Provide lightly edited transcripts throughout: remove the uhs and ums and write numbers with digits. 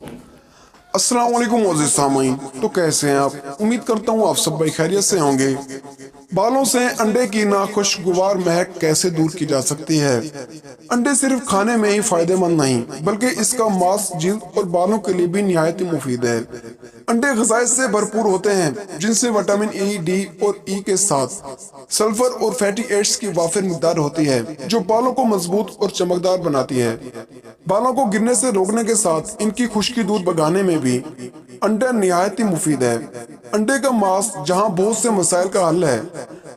अस्सलाम वालेकुम मोअज़्ज़िज़ सामीन। तो कैसे हैं आप? उम्मीद करता हूँ आप सब भाई खैरियत से होंगे। बालों से अंडे की नाखुशगवार महक कैसे दूर की जा सकती है? अंडे सिर्फ खाने में ही फायदेमंद नहीं बल्कि इसका मांस, जिल्द और बालों के लिए भी निहायत ही मुफीद है। अंडे ग़िज़ाइत से भरपूर होते हैं जिनसे विटामिन ई, डी और ई के साथ सल्फर और फैटी एसिड्स की वाफिर मिकदार होती है जो बालों को मजबूत और चमकदार बनाती है। बालों को गिरने से रोकने के साथ इनकी खुश्की दूर भगाने में भी अंडा निहायत ही मुफीद है। अंडे का मांस जहां बहुत से मसाइल का हल है,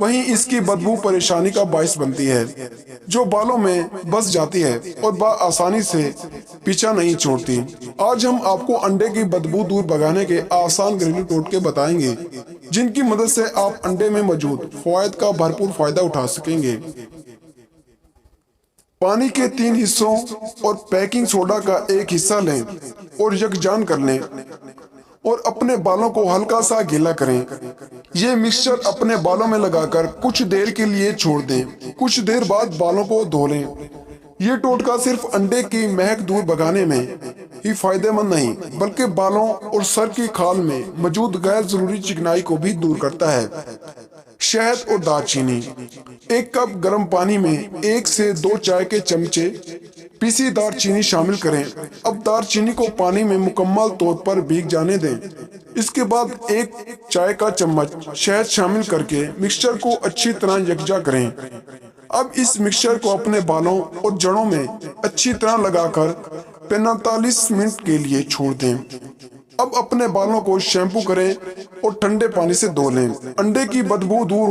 वहीं इसकी बदबू परेशानी का बायस बनती है जो बालों में बस जाती है और आसानी से पीछा नहीं छोड़ती। आज हम आपको अंडे की बदबू दूर भगाने के आसान घरेलू टोटके बताएंगे जिनकी मदद से आप अंडे में मौजूद फवायद का भरपूर फायदा उठा सकेंगे। पानी के 3 हिस्सों और बेकिंग सोडा का 1 हिस्सा लें और यकजान कर लें और अपने बालों को हल्का सा गीला करें। ये मिक्सचर अपने बालों में लगाकर कुछ देर के लिए छोड़ दें। कुछ देर बाद बालों को धो लें। ये टोटका सिर्फ अंडे की महक दूर भगाने में ही फायदेमंद नहीं बल्कि बालों और सर की खाल में मौजूद गैर जरूरी चिकनाई को भी दूर करता है। शहद और दालचीनी। 1 कप गर्म पानी में 1 से 2 चाय के चमचे पीसी दालचीनी शामिल करें। अब दालचीनी को पानी में मुकम्मल तौर पर भीग जाने दें। इसके बाद 1 चाय का चम्मच शहद शामिल करके मिक्सचर को अच्छी तरह यकजा करें। अब इस मिक्सचर को अपने बालों और जड़ों में अच्छी तरह लगाकर 45 मिनट के लिए छोड़ दें। अब अपने बालों को शैम्पू करें और ठंडे पानी से धो लें। अंडे की बदबू दूर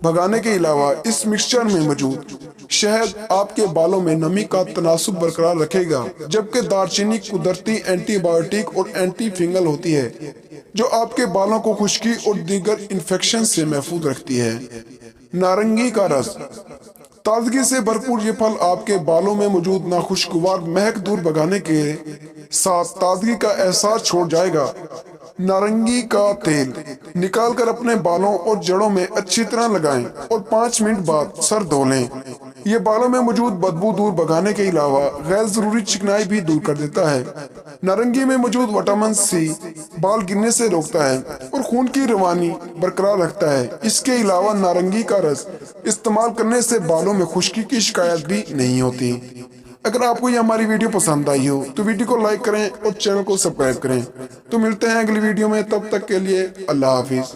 भगाने के अलावा इस मिक्सचर में मौजूद शहद आपके बालों में नमी का तनासुब बरकरार रखेगा, जबकि दालचीनी कुदरती एंटीबायोटिक और एंटी फंगल होती है जो आपके बालों को खुश्की और दीगर इन्फेक्शन से महफूज रखती है। नारंगी का रस। ताजगी से भरपूर ये फल आपके बालों में मौजूद नाखुशगवार महक दूर भगाने के साथ ताजगी का एहसास छोड़ जाएगा। नारंगी का तेल निकालकर अपने बालों और जड़ों में अच्छी तरह लगाएं और 5 मिनट बाद सर धो लें। ये बालों में मौजूद बदबू दूर भगाने के अलावा गैर जरूरी चिकनाई भी दूर कर देता है। नारंगी में मौजूद विटामिन सी बाल गिरने से रोकता है और खून की रवानी बरकरार रखता है। इसके अलावा नारंगी का रस इस्तेमाल करने से बालों में खुश्की की शिकायत भी नहीं होती। अगर आपको ये हमारी वीडियो पसंद आई हो तो वीडियो को लाइक करें और चैनल को सब्सक्राइब करें। तो मिलते हैं अगली वीडियो में, तब तक के लिए अल्लाह हाफिज।